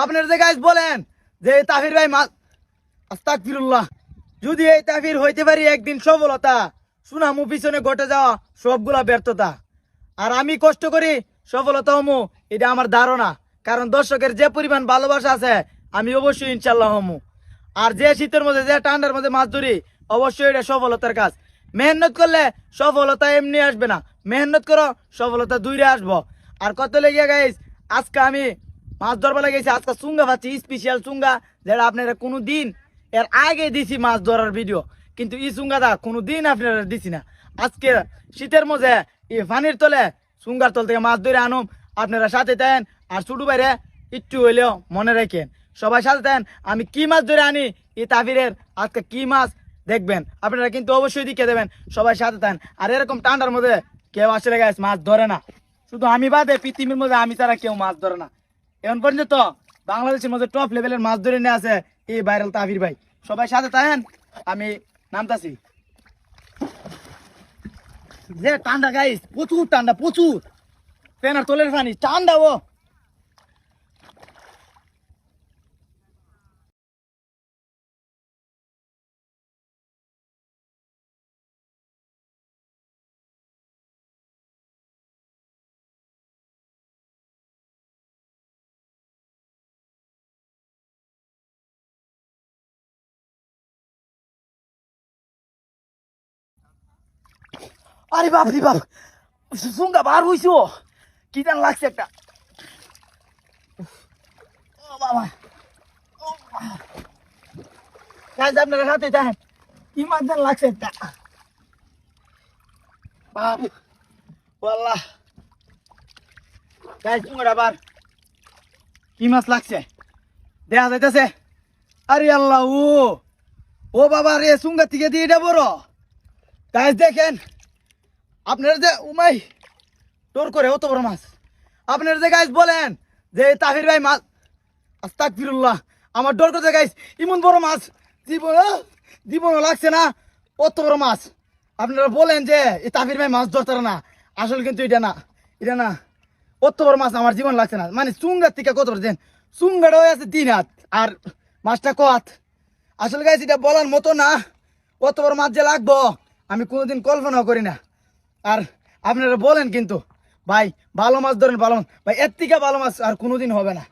আপনার যে গাইস বলেন যে তাফির ভাই মাছ আস্তাগফিরুল্লাহ, যদি এই তাফির হইতে পারি একদিন সফলতা, সুনামু পিছনে ঘটে যাওয়া সবগুলা ব্যর্থতা। আর আমি কষ্ট করি সফলতা হমু, এটা আমার ধারণা। কারণ দর্শকের যে পরিমাণ ভালোবাসা আছে, আমি অবশ্যই ইনশাল্লাহ হমু। আর যে শীতের মধ্যে যে ঠান্ডার মধ্যে মাছ ধরি, অবশ্যই এটা সফলতার কাজ। মেহনত করলে সফলতা এমনি আসবে না, মেহনত করো সফলতা দূরে আসবো। আর কত লেগে গাইস, আজকে আমি মাছ ধরবা লেগেছি। আজকে চুঙ্গা পাচ্ছি, স্পেশাল চুঙ্গা, যেটা আপনারা কোনো দিন এর আগে দিছি মাছ ধরার ভিডিও, কিন্তু এই চুঙ্গাটা কোনো দিন আপনারা দিছি না। আজকে শীতের মধ্যে এই পানির তলে চুঙ্গার তল থেকে মাছ ধরে আনুম, আপনারা সাথে দেন। আর ছোট বাইরে একটু হইলেও মনে রাখেন, সবাই সাথে দেন। আমি কি মাছ ধরে আনি এই তাফিরের, আজকে কি মাছ দেখবেন আপনারা, কিন্তু অবশ্যই দিকে দেবেন। সবাই সাথে দেন। আর এরকম ঠান্ডার মধ্যে কেউ আসলে গেছে মাছ ধরে না, শুধু আমি বাদে পৃথিবীর মধ্যে আমি ছাড়া কেউ মাছ ধরে না। এখন পর্যন্ত বাংলাদেশের মধ্যে টপ লেভেলের মাছ ধরে নিয়ে আছে এই ভাইরাল তাফির ভাই। সবাই সাথে থাকেন, আমি নামতাছি। যে ঠান্ডা গাইস, প্রচুর ঠান্ডা, প্রচুর। ফেনার তোলের পানি ঠান্ডা। ও আরে বাপ রে বাপ, সুঙ্গা বার হইছো, কি জান লাগছে একটা। ও বাবা, গাইস আপনারা সাথে থাকেন, কি মাছ জান লাগছে একটা। বাপ ওয়াল্লাহ, গাইস সুঙ্গাটা বার, কি মাছ লাগছে দেখা যাইতেছে। আরে আল্লাহ, ও ও বাবা রে, সুঙ্গা থেকে দিয়ে এটা বড়। গাইস দেখেন, আপনারা যে উমাই টোর করে অত বড় মাছ। আপনারা যে গাইস বলেন যে তাফির ভাই মাছ আস্তাগফিরুল্লাহ, আমার ডর করতে গাইস, এমন বড় মাছ জীবনও লাগছে না, অত বড় মাছ। আপনারা বলেন যে এই তাফির ভাই মাছ ধরতে না, আসলে কিন্তু এটা না, এটা না, অত বড় মাছ আমার জীবন লাগছে না। মানে চুঙ্গার থেকে কত বড় দেন, চুঙ্গাটা হয়ে আছে 3 হাত আর মাছটা ক হাত। আসলে গাইস এটা বলার মতো না, অত বড় মাছ যে লাগবো আমি কোনোদিন কল্পনাও করি না। আর আপনারা বলেন কিন্তু ভাই ভালো মাছ ধরেন, ভালো মাছ ভাই, এর থেকে ভালো মাছ আর কোনোদিন হবে না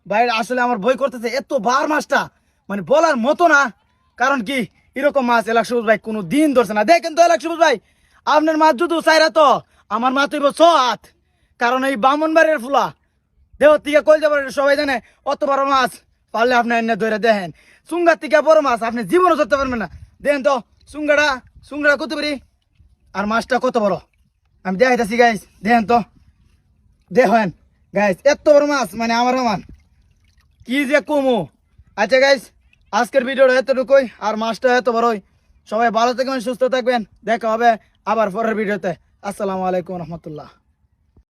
ভাই। আসলে আমার ভয় করতেছে, এত বার মাছটা মানে বলার মতো না। কারণ কি, এরকম মাছ এলাক সবুজ ভাই কোনো দিন ধরছে না। দেখেন তো এলাক সবুজ ভাই, আপনার মাছ যদি চাইরা তো আমার মাছ হইব 6 হাত। কারণ এই বামনবাড়ির ফুলা দেহ থেকে কল যাবার সবাই জানে, অত বড় মাছ পারলে আপনি এনে ধরে দেখেন। চুঙ্গার থেকে বড় মাছ আপনি জীবনও ধরতে পারবেন না। দেখেন তো চুঙ্গাটা কত পারি আর মাছটা কত বড়, আমি দেখাইতেছি গাইস। দেখেন তো, দেখেন গাইস, এত বড় মাছ মানে আমার মান কি যে কমু। আচ্ছা গাইস, আজকের ভিডিওটা এতটুকুই, আর মাছটা এত বড়ই। সবাই ভালো থাকবেন, সুস্থ থাকবেন, দেখা হবে আবার পরের ভিডিওতে। আসসালামু আলাইকুম রহমতুল্লাহ।